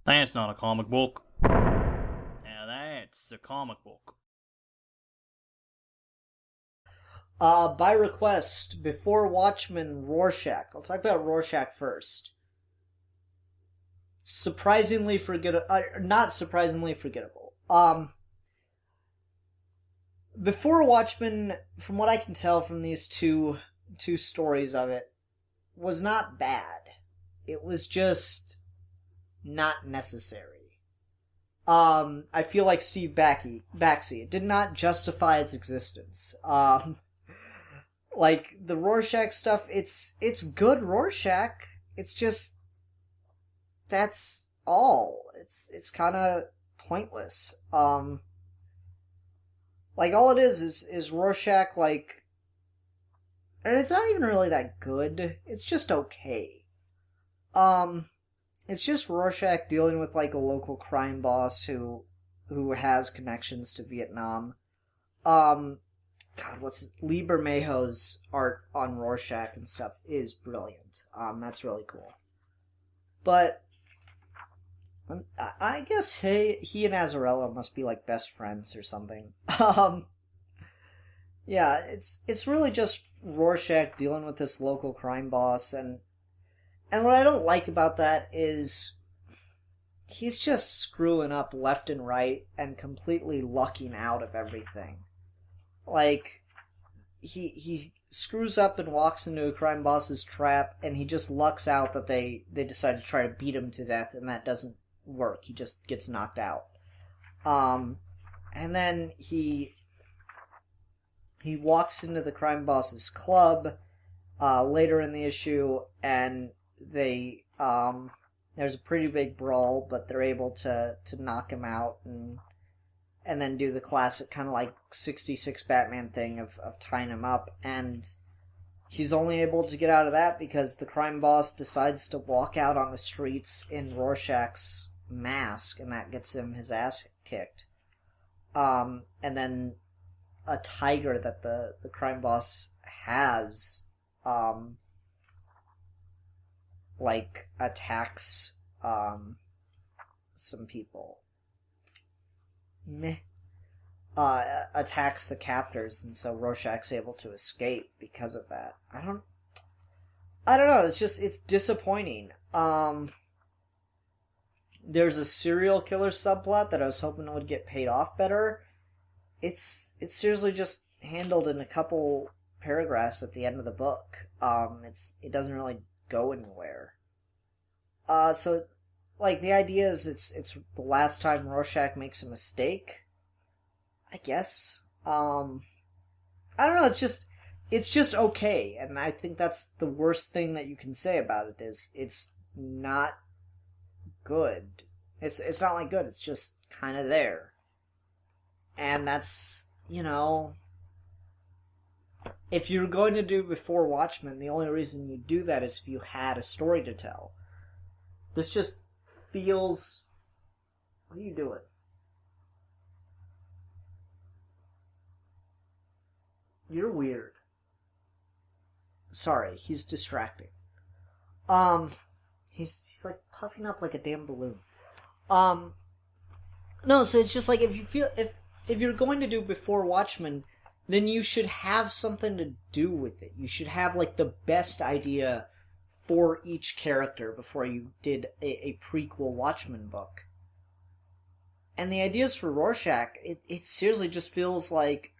That's not a comic book. Now that's a comic book. By request, before Watchmen, Rorschach. I'll talk about Rorschach first. Surprisingly forgettable. Not surprisingly forgettable. Before Watchmen, from what I can tell from these two stories of it, was not bad. It was just not necessary. I feel like Steve Baxi. It did not justify its existence. Like the Rorschach stuff, it's good Rorschach. It's just that's all. It's kind of pointless. Like all it is Rorschach like, and it's not even really that good. It's just okay. Um, it's just Rorschach dealing with like a local crime boss who has connections to Vietnam. Um, God, what's Lee Bermejo's art on Rorschach and stuff is brilliant. That's really cool. But I guess he and Azzarello must be like best friends or something. Um, yeah, it's really just Rorschach dealing with this local crime boss, and what I don't like about that is he's just screwing up left and right and completely lucking out of everything. Like he screws up and walks into a crime boss's trap, and he just lucks out that they decide to try to beat him to death, and that doesn't work. He just gets knocked out. Um, and then he walks into the crime boss's club later in the issue, and there's a pretty big brawl, but they're able to knock him out and then do the classic kind of like 66 Batman thing of tying him up, and he's only able to get out of that because the crime boss decides to walk out on the streets in Rorschach's mask, and that gets him his ass kicked. And then a tiger that the crime boss has like attacks some people. Meh. Attacks the captors, and so Rorschach's able to escape because of that. I don't know, it's disappointing. There's a serial killer subplot that I was hoping would get paid off better. It's seriously just handled in a couple paragraphs at the end of the book. It doesn't really go anywhere. So like the idea is it's the last time Rorschach makes a mistake, I guess. I don't know, it's just okay, and I think that's the worst thing that you can say about it is it's not good. It's not like good, it's just kind of there. And that's, if you're going to do before Watchmen, the only reason you do that is if you had a story to tell. This just feels... What are you doing? You're weird. Sorry, he's distracting. Um, he's like puffing up like a damn balloon. Um, no, so it's just like if you're going to do before Watchmen, then you should have something to do with it. You should have like the best idea for each character before you did a prequel Watchmen book. And the ideas for Rorschach, it seriously just feels like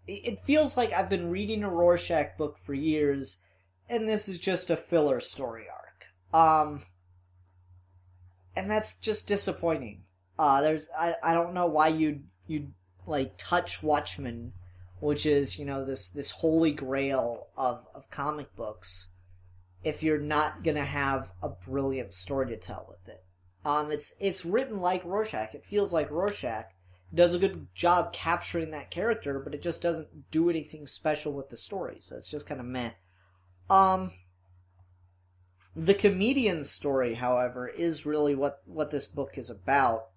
it feels like I've been reading a Rorschach book for years, and this is just a filler story arc. And that's just disappointing. I don't know why you'd like touch Watchmen, which is this holy grail of comic books, if you're not gonna have a brilliant story to tell with it. It's written like Rorschach. It feels like Rorschach. It does a good job capturing that character, but it just doesn't do anything special with the story. So it's just kind of meh. The comedian story, however, is really what this book is about.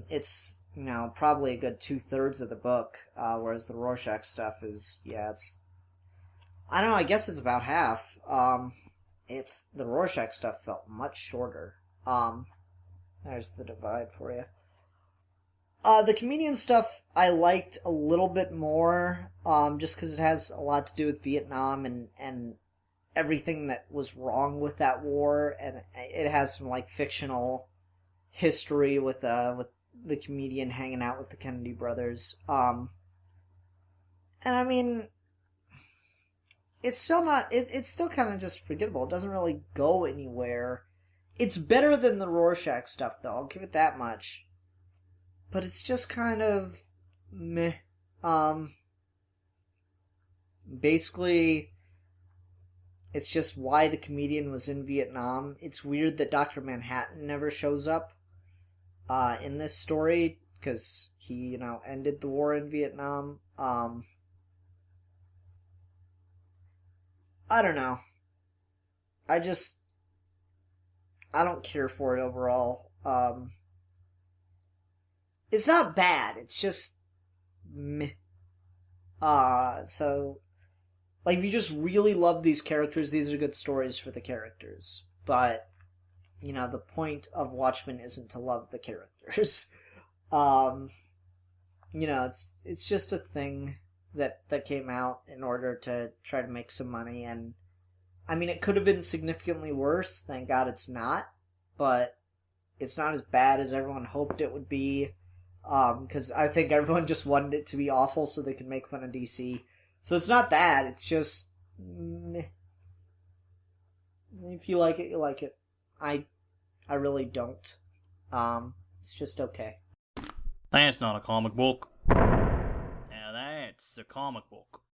It's probably a good 2/3 of the book, whereas the Rorschach stuff is it's I don't know. I guess it's about half. The Rorschach stuff felt much shorter. There's the divide for you. The comedian stuff I liked a little bit more, just because it has a lot to do with Vietnam and everything that was wrong with that war, and it has some like fictional history with the comedian hanging out with the Kennedy brothers. And I mean, it's still not. It's still kind of just forgettable. It doesn't really go anywhere. It's better than the Rorschach stuff, though. I'll give it that much. But it's just kind of meh. Basically, it's just why the comedian was in Vietnam. It's weird that Dr. Manhattan never shows up in this story, because he, ended the war in Vietnam. I don't know. I don't care for it overall. It's not bad. It's just meh. So like if you just really love these characters, these are good stories for the characters. But the point of Watchmen isn't to love the characters. It's just a thing that came out in order to try to make some money, and I mean it could have been significantly worse. Thank God it's not, but it's not as bad as everyone hoped it would be. Because I think everyone just wanted it to be awful so they could make fun of DC. So it's not that, it's just meh. If you like it, you like it. I really don't. It's just okay. That's not a comic book. Now that's a comic book.